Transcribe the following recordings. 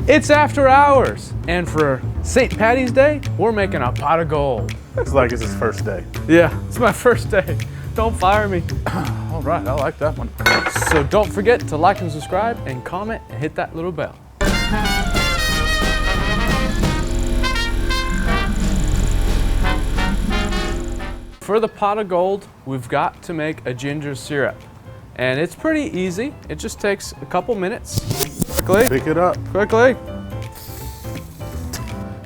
It's after hours, and for St. Patty's Day, we're making a pot of gold. Looks like it's his first day. Yeah, it's my first day. Don't fire me. All right, I like that one. So don't forget to like and subscribe and comment and hit that little bell. For the pot of gold, we've got to make a ginger syrup. And it's pretty easy. It just takes a couple minutes. Quickly. Pick it up. Quickly.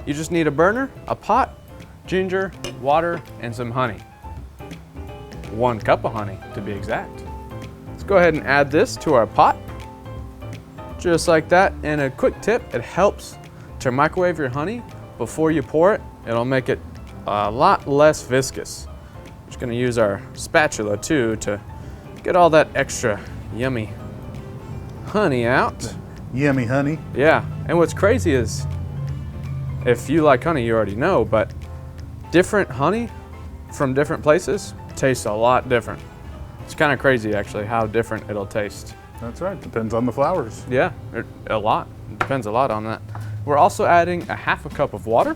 You just need a burner, a pot, ginger, water, and some honey. 1 cup of honey, to be exact. Let's go ahead and add this to our pot. Just like that. And a quick tip, it helps to microwave your honey before you pour it. It'll make it a lot less viscous. Just gonna use our spatula too to get all that extra yummy honey out. Yummy honey. Yeah, and what's crazy is, if you like honey, you already know, but different honey from different places tastes a lot different. It's kind of crazy actually how different it'll taste. That's right, depends on the flowers. Yeah, a lot. It depends a lot on that. We're also adding a 1/2 cup of water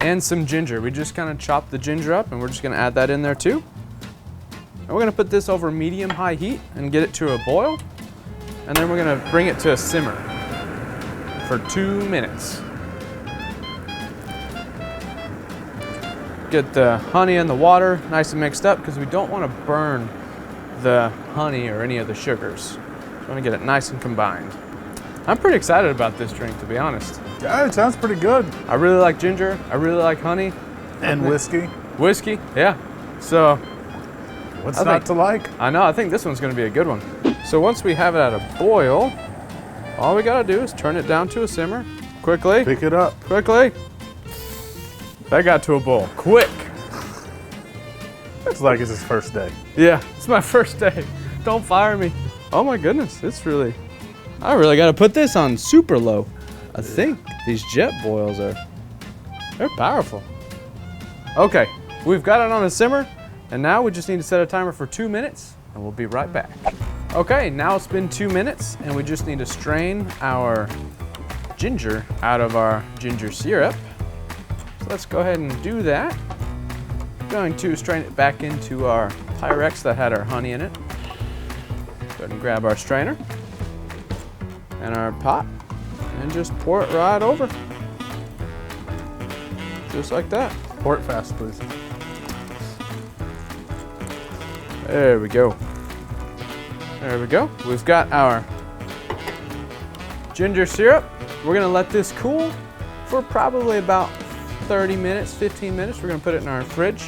and some ginger. We just kind of chop the ginger up and we're just gonna add that in there too. And we're gonna put this over medium-high heat and get it to a boil. And then we're gonna bring it to a simmer for 2 minutes. Get the honey and the water nice and mixed up because we don't want to burn the honey or any of the sugars. We want to get it nice and combined. I'm pretty excited about this drink, to be honest. Yeah, it sounds pretty good. I really like ginger. I really like honey. And whiskey. Whiskey, yeah. So, What's not to like? I know, I think this one's gonna be a good one. So once we have it at a boil, all we gotta do is turn it down to a simmer. Quickly. Pick it up. Quickly. That got to a boil, quick. Looks like it's his first day. Yeah, it's my first day. Don't fire me. Oh my goodness, I really gotta put this on super low. I think these jet boils they're powerful. Okay, we've got it on a simmer, and now we just need to set a timer for 2 minutes, and we'll be right back. Okay, now it's been 2 minutes, and we just need to strain our ginger out of our ginger syrup. So let's go ahead and do that. Going to strain it back into our Pyrex that had our honey in it. Go ahead and grab our strainer and our pot and just pour it right over. Just like that. Pour it fast, please. There we go. There we go. We've got our ginger syrup. We're gonna let this cool for probably about 30 minutes, 15 minutes. We're gonna put it in our fridge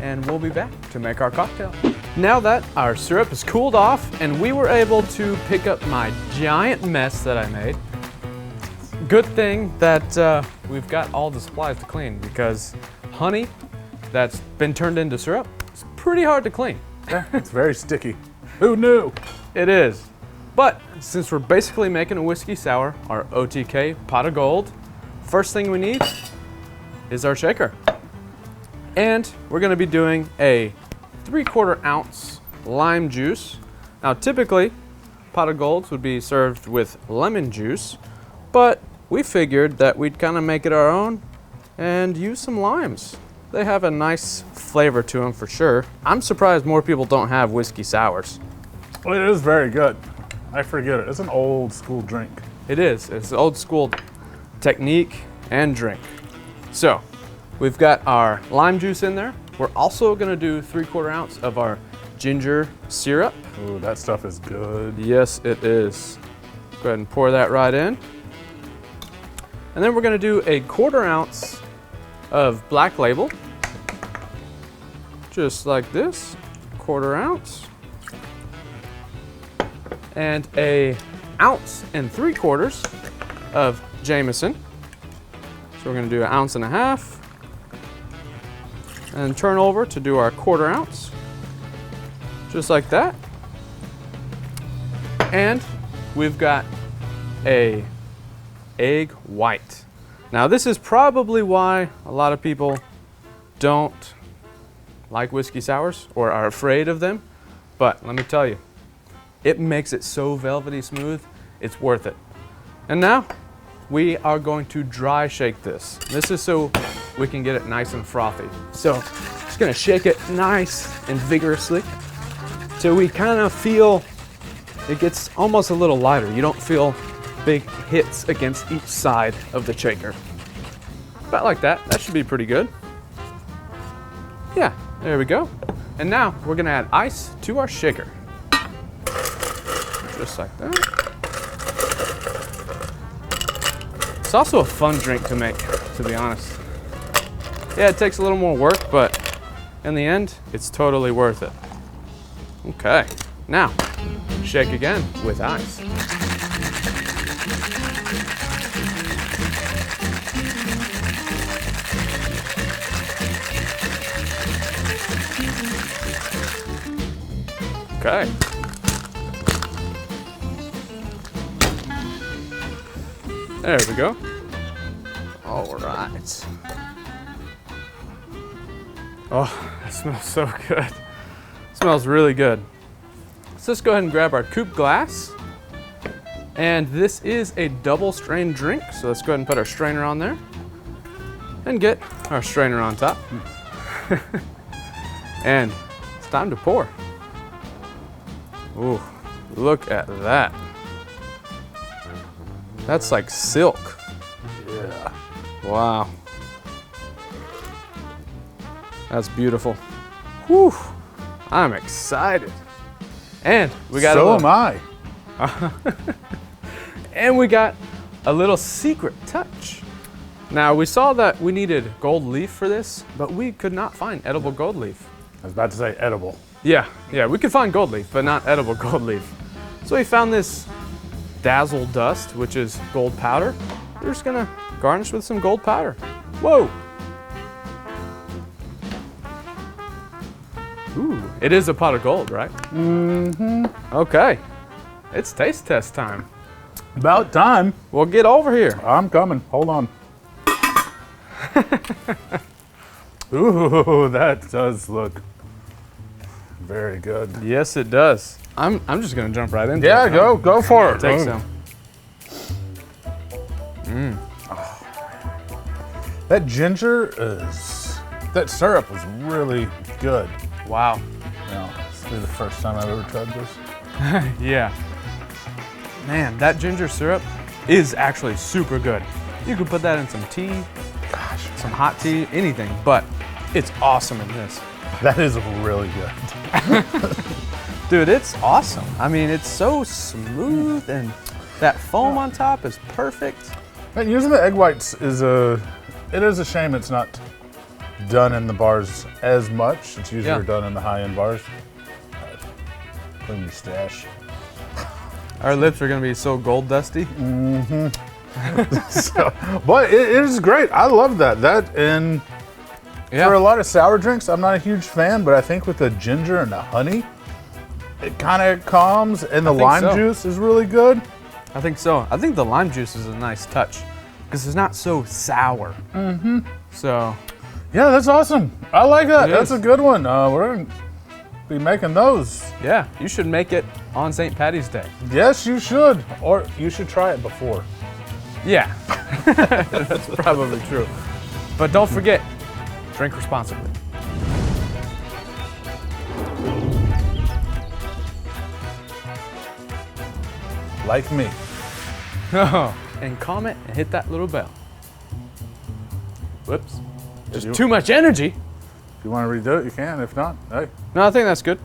and we'll be back to make our cocktail. Now that our syrup is cooled off and we were able to pick up my giant mess that I made, good thing that we've got all the supplies to clean, because honey that's been turned into syrup is pretty hard to clean. Yeah, it's very sticky. Who knew? It is. But since we're basically making a whiskey sour, our OTK pot of gold, first thing we need is our shaker. And we're gonna be doing a 3/4 ounce lime juice. Now typically, pot of golds would be served with lemon juice, but we figured that we'd kind of make it our own and use some limes. They have a nice flavor to them for sure. I'm surprised more people don't have whiskey sours. Well, it is very good. I forget it. It's an old school drink. It is. It's an old school technique and drink. So, we've got our lime juice in there. We're also gonna do 3/4 ounce of our ginger syrup. Ooh, that stuff is good. Yes, it is. Go ahead and pour that right in. And then we're gonna do a 1/4 ounce of Black Label. Just like this, 1/4 ounce. And a 1 3/4 ounces of Jameson. So we're gonna do 1.5 ounces. And turn over to do our 1/4 ounce. Just like that. And we've got a egg white. Now this is probably why a lot of people don't like whiskey sours or are afraid of them, but let me tell you, It makes it so velvety smooth, it's worth it. And now, we are going to dry shake this. This is so we can get it nice and frothy. So, just gonna shake it nice and vigorously till we kind of feel it gets almost a little lighter. You don't feel big hits against each side of the shaker. About like that. That should be pretty good. Yeah, there we go. And now we're gonna add ice to our shaker. Just like that. It's also a fun drink to make, to be honest. Yeah, it takes a little more work, but in the end, it's totally worth it. Okay, now shake again with ice. Okay. There we go. All right. Oh, that smells so good. It smells really good. So let's go ahead and grab our coupe glass. And this is a double strain drink. So let's go ahead and put our strainer on there and get our strainer on top. And it's time to pour. Ooh, look at that. That's like silk. Yeah. Wow. That's beautiful. Whew. I'm excited. And we got So am I. And we got a little secret touch. Now we saw that we needed gold leaf for this, but we could not find edible gold leaf. I was about to say edible. Yeah, we could find gold leaf, but not edible gold leaf. So we found this dazzle dust, which is gold powder. We're just gonna garnish with some gold powder. Whoa! Ooh, it is a pot of gold, right? Mm-hmm. Okay, it's taste test time. About time. Well, get over here. I'm coming. Hold on. Ooh, that does look very good. Yes, it does. I'm just gonna jump right into it. Yeah, go for it. Take Ooh. some. That ginger that syrup was really good. Wow. This is the first time I've ever tried this. Yeah. Man, that ginger syrup is actually super good. You could put that in some tea, some hot tea, anything, but it's awesome in this. That is really good. Dude, it's awesome. I mean, it's so smooth and that foam on top is perfect. And using the egg whites it is a shame it's not done in the bars as much. It's usually done in the high-end bars. Clean your stash. Our lips are gonna be so gold dusty. Mm-hmm. But it is great. I love that. And for a lot of sour drinks, I'm not a huge fan, but I think with the ginger and the honey, it kind of calms, and the lime juice is really good. I think so. I think the lime juice is a nice touch because it's not so sour. Mm-hmm. So. Yeah, that's awesome. I like that. That's a good one. We're going to be making those. Yeah, you should make it on St. Paddy's Day. Yes, you should. Or you should try it before. Yeah, that's probably true. But don't forget, drink responsibly. Like me. And comment and hit that little bell. Whoops. There's too much energy. If you want to redo it, you can. If not, hey. No, I think that's good.